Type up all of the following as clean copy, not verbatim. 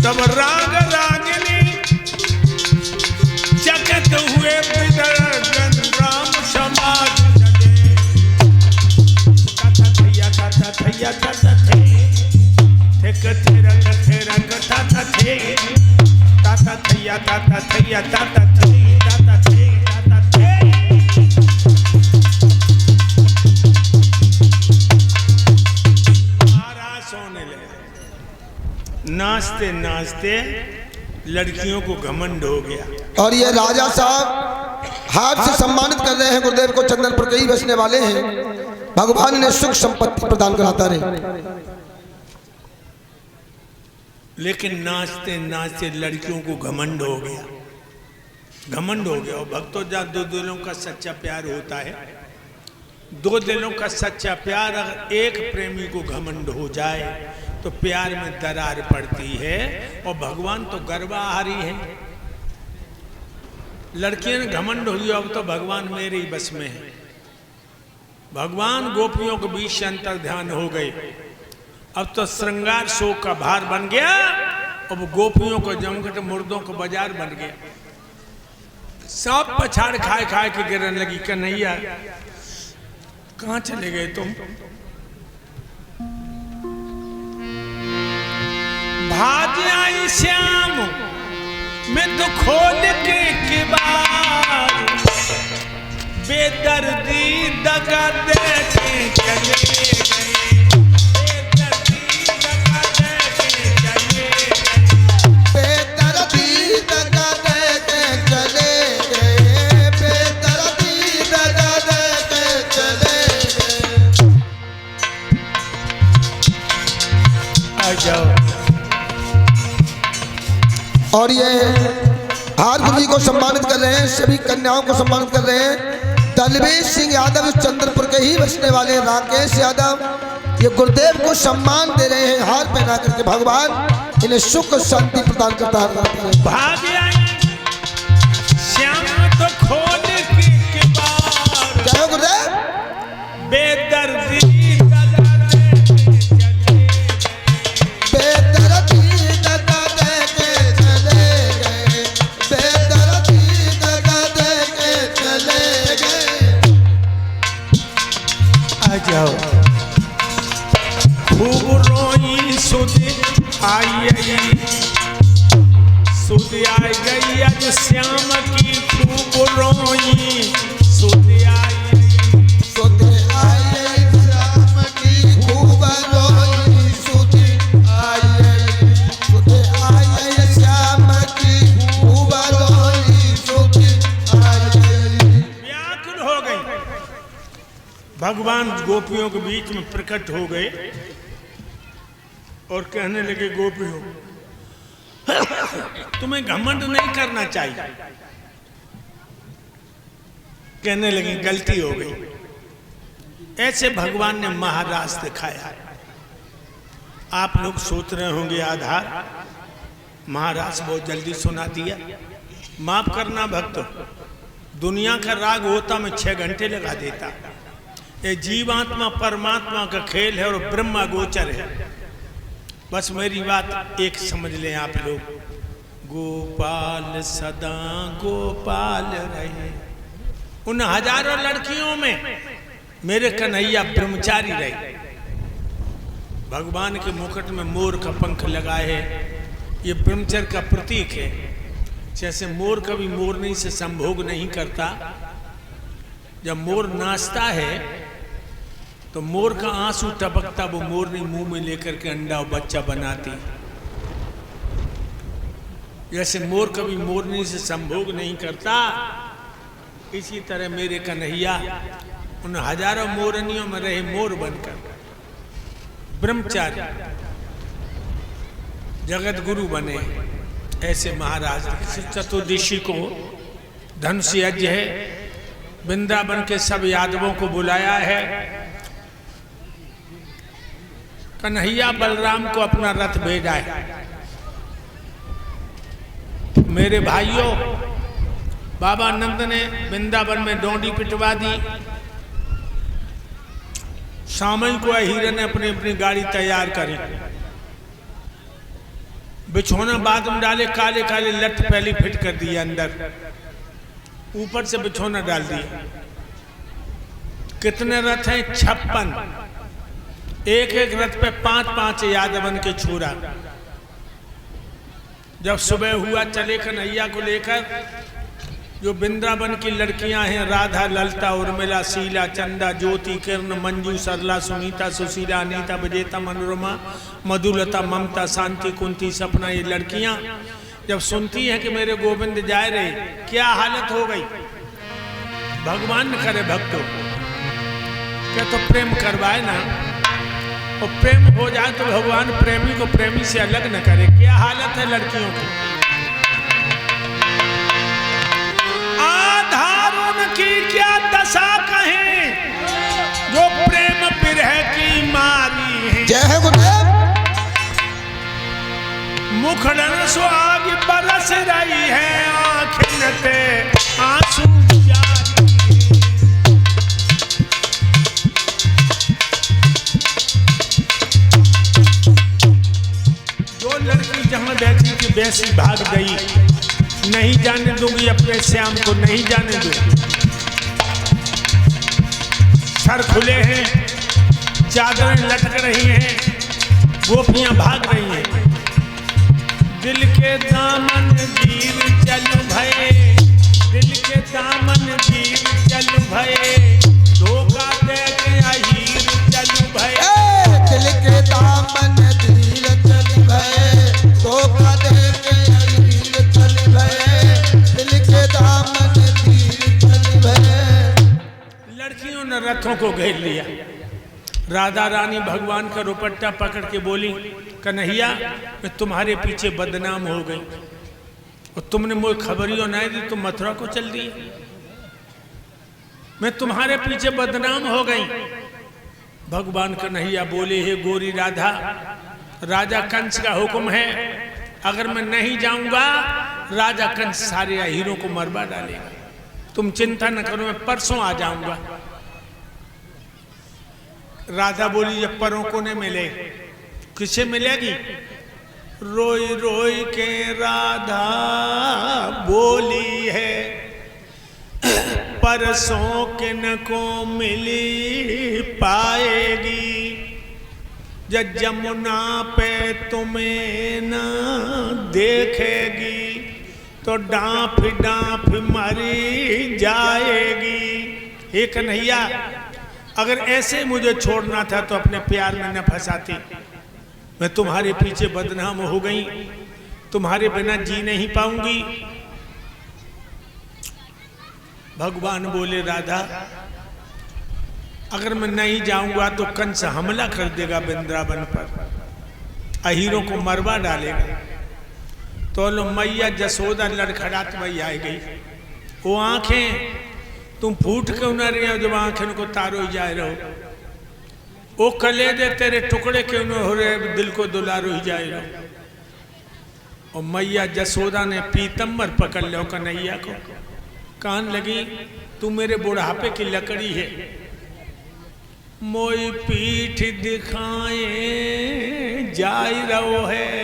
तब राग रागिनी चकित हुए विदर्जन राम समाज तथा थैया तथा थैया तथा थे रंग तथा थे तथा थैया तथा थैया तथा थे तथा थे तथा थे। महाराज सोने लगे। नाचते नाचते लड़कियों को घमंड हो गया। और ये राजा साहब हाथ से सम्मानित कर रहे हैं गुरुदेव को। चंदन पर कई बसने वाले हैं, भगवान ने सुख संपत्ति प्रदान कराता रहे। लेकिन नाचते नाचते लड़कियों को घमंड हो गया, घमंड हो गया। और भक्तों, जहाँ दो दिलों का सच्चा प्यार होता है, दो दिलों का सच्चा प्यार अगर एक प्रेमी को घमंड हो जाए तो प्यार में दरार पड़ती है। और भगवान तो गर्वाहारी है। लड़कियों ने घमंड हुई, अब तो भगवान मेरे ही बस में है। भगवान गोपियों के बीच अंतर ध्यान हो गए। अब तो श्रृंगार शोक का भार बन गया। अब गोपियों को जमघट मुर्दों को बाजार बन गया। सब पछाड़ खाए खाए के गिरने लगी। कन्हैया कहाँ चले गए तुम? भाग आई श्याम मैं तो खोल के किबार, बेदर्दी दगा दे के चले गए। और ये हार गुरु जी को सम्मानित कर रहे हैं, सभी कन्याओं को सम्मानित कर रहे हैं। दलवीर सिंह यादव चंद्रपुर के ही बसने वाले राकेश यादव ये गुरुदेव को सम्मान दे रहे हैं हार पहना करके। भगवान इन्हें सुख शांति प्रदान करता है। भाग आई श्याम तो खोल के बार, जय गुरुदेव। बेदर्दी खूब रोई सुध आई सुध आई गई आज श्याम की। खूब रोई सुध आई सुध आई श्याम की। खूब रोई सुध आई सुध आई श्याम की। खूब रोई सुध आई। व्याकुल हो गई। भगवान गोपियों के बीच में प्रकट हो गए और कहने लगे, गोपियों तुम्हें घमंड नहीं करना चाहिए। कहने लगे गलती हो गई। ऐसे भगवान ने महाराज दिखाया। आप लोग सोच रहे होंगे आधार महाराज बहुत जल्दी सुना दिया। माफ करना भक्तों, दुनिया का राग होता मैं 6 घंटे लगा देता। ये जीवात्मा परमात्मा का खेल है और ब्रह्मा गोचर है। बस मेरी बात एक समझ लें आप लोग। गोपाल सदा गोपाल रहे। उन हजारों लड़कियों में मेरे कन्हैया ब्रह्मचारी रहे। भगवान के मुकुट में मोर का पंख लगाए है, ये ब्रह्मचर्य का प्रतीक है। जैसे मोर कभी मोरनी से संभोग नहीं करता। जब मोर नाचता है तो मोर का आंसू टपकता, वो मोरनी मुंह में लेकर के अंडा और बच्चा बनाती। जैसे मोर कभी मोरनी से संभोग नहीं करता, इसी तरह मेरे कन्हैया उन हजारों मोरनियों में रहे मोर बनकर ब्रह्मचारी जगत गुरु बने। ऐसे महाराज चतुर्दशी को धनुष यज्ञ है। वृंदावन के सब यादवों को बुलाया है। कन्हैया बलराम को अपना रथ भेजा है। मेरे भाइयों, बाबा नंद ने वृंदावन में डोंडी पिटवा दी। सामई को हीरे ने अपनी अपनी गाड़ी तैयार करी। बिछौना बाद में डाले, काले काले लठ पहले फिट कर दिया अंदर, ऊपर से बिछौना डाल दिया। कितने रथ हैं? 56। एक एक रथ पे 5-5 यादवन के छोरा। जब सुबह हुआ चले कन्हैया को लेकर, जो वृंदावन की लड़कियां हैं, राधा, ललता, उर्मिला, शीला, चंदा, ज्योति, किरण, मंजू, सरला, सुनीता, सुशीला, अनीता, विजेता, मनोरमा, मधुलता, ममता, शांति, कुंती, सपना, ये लड़कियां जब सुनती हैं कि मेरे गोविंद जा रहे, क्या हालत हो गई। भगवान न करे भक्तों, क्या तो प्रेम करवाए ना, और प्रेम हो जाए तो भगवान प्रेमी को प्रेमी से अलग न करे। क्या हालत है लड़कियों की। आधारों की क्या दशा कहें, जो प्रेम विरह की मारी है। जय है गुरुदेव। मुखड़न सुहाग बरस रही है, आँखें ते आंसू जारी है। जो लड़की जहां बैठी थी वैसी भाग गई। नहीं जाने दूंगी अपने श्याम को, नहीं जाने दूंगी। सर खुले हैं, चादरें लटक रही हैं, गोपियां भाग रही हैं। दिल के दामन गिर चलू भये, दिल के दामन गिर चलू भये, धोखा दे के अहीर चलू भये। दिल के दामन गिर चलू भये, धोखा दे के अहीर चलू भये, दिल के दामन गिर चलू भये। लड़कियों ने रथों को घेर लिया। राधा रानी भगवान का दुपट्टा पकड़ के बोली, कन्हैया मैं तुम्हारे पीछे बदनाम हो गई, और तुमने मुझे खबरियों नहीं दी, तुम मथुरा को चल दी। मैं तुम्हारे पीछे बदनाम हो गई। भगवान कन्हैया बोले, हे गोरी राधा, राजा कंस का हुक्म है, अगर मैं नहीं जाऊंगा राजा कंस सारे हीरों को मरवा डालेगा। तुम चिंता न करो, मैं परसों आ जाऊंगा। राधा बोली, जब परों को न मिले किसे मिलेगी। रोई रोई के राधा बोली है, परसों किन को मिली पाएगी। जब जमुना पे तुम्हें न देखेगी, तो डांफ डांफ मरी जाएगी। हे कन्हैया, अगर ऐसे मुझे छोड़ना था तो अपने प्यार में न फंसाती। मैं तुम्हारे पीछे बदनाम हो गई, तुम्हारे बिना जी नहीं पाऊंगी। भगवान बोले, राधा अगर मैं नहीं जाऊंगा तो कंस हमला कर देगा वृंदावन पर, अहीरों को मरवा डालेगा। तो लो मैया जसोदा लड़खड़ात वही आ गई। वो आंखें तुम फूट क्यों न रही हो, जब आंखें को तारो ही जा रहे हो। वो कलेजे तेरे टुकड़े क्यों न हो रहे, दिल को दुलारो ही जाए रहो। और मैया जसोदा ने पीतम्बर पकड़ लो कन्हैया को, कान लगी, तू मेरे बुढ़ापे की लकड़ी है। मोई पीठ दिखाए जाई रहो है,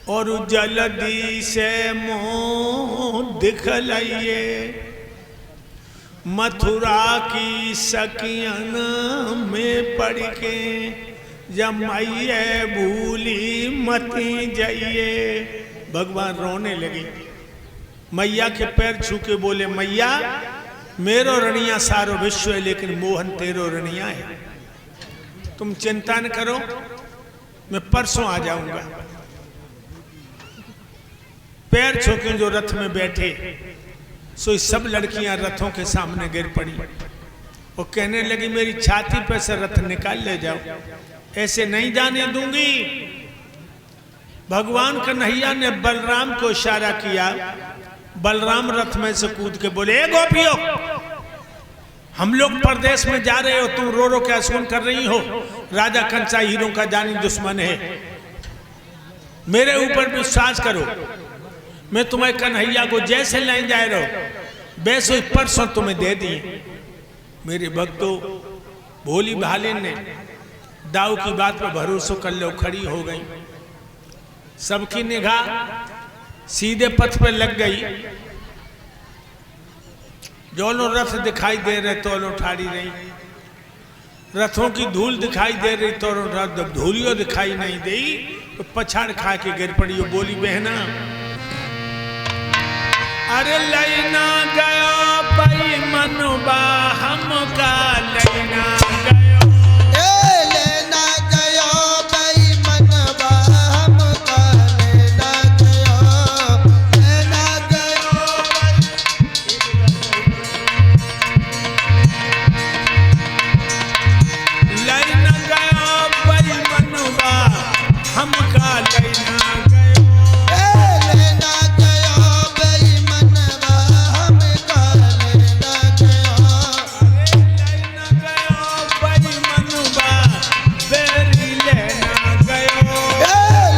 और जल्दी से मुंह दिखलाइए। मथुरा की सकियन में पड़ के, जमाइए भूली मती जाइए। भगवान रोने लगे। मैया के पैर छू के बोले, मैया मेरो रनिया सारो विश्व है, लेकिन मोहन तेरो रनिया है। तुम चिंता न करो, मैं परसों आ जाऊंगा। पैर छू के जो रथ में बैठे, सो सब लड़कियां रथों के सामने गिर पड़ी और कहने लगी, मेरी छाती पे से रथ निकाल ले जाओ, ऐसे नहीं जाने दूंगी। भगवान कन्हैया ने बलराम को इशारा किया। बलराम रथ में से कूद के बोले, ए गोपियों, हम लोग परदेश में जा रहे हो, तुम रो रो क्या सुन कर रही हो। राजा कंसा हीरों का जानी दुश्मन है, मेरे ऊपर विश्वास करो। मैं तुम्हें कन्हैया को जैसे ले जा रहा हूं वैसे ही परसों तुम्हें दे दिए। मेरे भक्तों, भोली भाले ने दाऊ की बात पर भरोसा कर लो, खड़ी हो गई। सबकी निगाह सीधे पथ पर लग गई। जो लो रथ दिखाई दे रहे तो लो ठाड़ी रही, रथों की धूल दिखाई दे रही तो धूलियों दिखाई नहीं दी, तो पछाड़ खा के गिर पड़ी। बोली बहना अरे लैना गयो भाई मनोबा हमका लैना गयो, लेना गयो भाई मनवा हमका लेना गयो, लेना गयो लैना गयो भाई मनोबा हमका लैना गयो, लेना गयो भाई मनवा हमका लेना गयो, लैना गयो भाई मनोबा बेरी लेना गयो,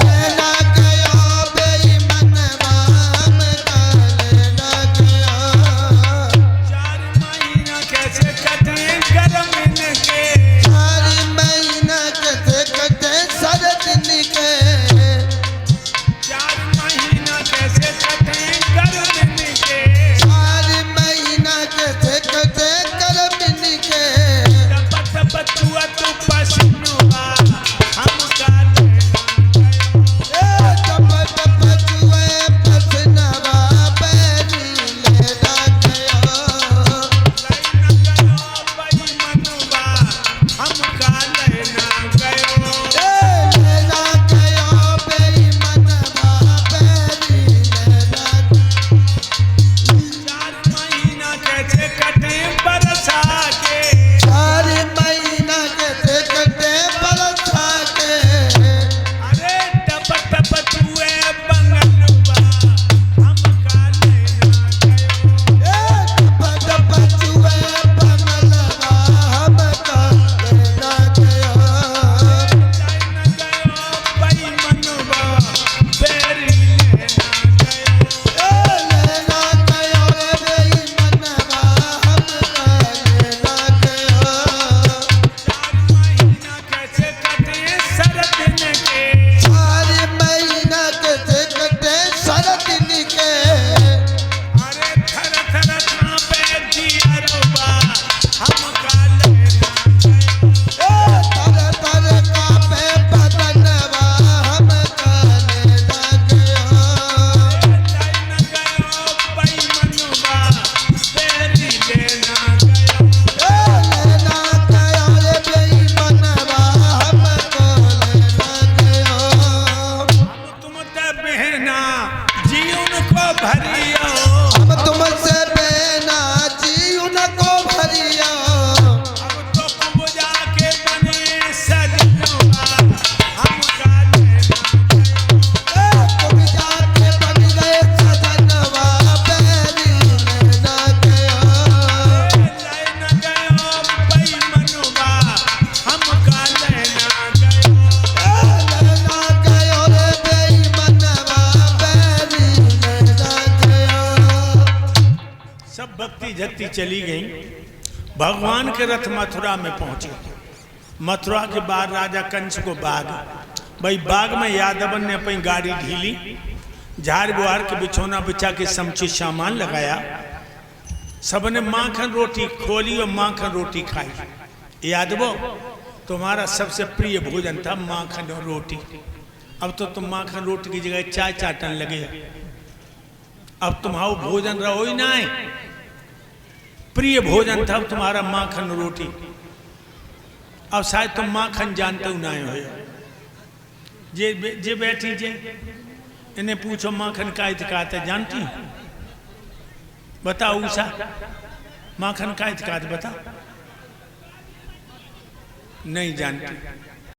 लेना गयो भाई मनवा हमका लेना गयो। 4 महीना कैसे कटे गर्म इनके, 4 महीना कटे कटे शरद निके, 4 महीना कैसे कटे गर्म इनके, 4 महीना कटे कटे करम निके, तब तब तुआ तू पसीनुआ हमका लेना गयो, तप तप जुए पसनवा पैरी लेना गयो, लैना गयो भाई मनोबा हमका लेना गयो, लेना गयो भाई मनवा पैरी लेना। 4 महीना कैसे कटे बरसा के, 4 महीना कटे कटे बरसा के, अरे टप टप तुए बंगलुआ हमका लेना गयो, टप टप जुए पमलवा हमका लेना गयो, लैना गयो भाई मनोबा बेरी लेना गयो, लेना गयो भाई मनवा हमका लेना गयो। 4 महीना कैसे कटे शरद इनके, 4 महीना कटे कटे शरद निके, अरे थर थर कांपे जियरबा हमका लेना गयो, तर तर कांपे बदनवा हमका लेना गयो, लैना गयो भाई मनोबा बेरी लेना गयो, लेना गयो भाई मनवा हमको लेना गयो। तुम ते बहना जीवन को भरियो, हम तुमसे बेना जीवन को भरियो, अब तो बुझा के बने सजनवा हमका लेना गयो, तुम जाके बन गए सजनवा पैरी लेना गयो, लैना गयो भाई मनोबा हमका लेना गयो, लेना गयो रे भाई मनवा पैरी लेना गयो। सब भक्ति झक्ति चली गई। भगवान के रथ मथुरा में पहुंचे। मथुरा के बाद राजा कंस को बाग, भाई बाग में यादवन ने अपनी गाड़ी ढीली, झाड़ बुहार के बिछौना बिछा के समुचित सामान लगाया। सबने माखन रोटी खोली और माखन रोटी खाई। यादवो तुम्हारा सबसे प्रिय भोजन था माखन और रोटी, अब तो तुम माखन रोटी की जगह चाय चाटने लगे। अब तुम्हारा भोजन रहो ही ना है, प्रिय भोजन था तुम्हारा माखन रोटी। अब शायद तुम माखन जानते हो ना हो। जे बैठी जे इन्हें पूछो माखन का इतिकात है, जानती हो? बताओ उषा, माखन का इतिकात बता। नहीं जानती।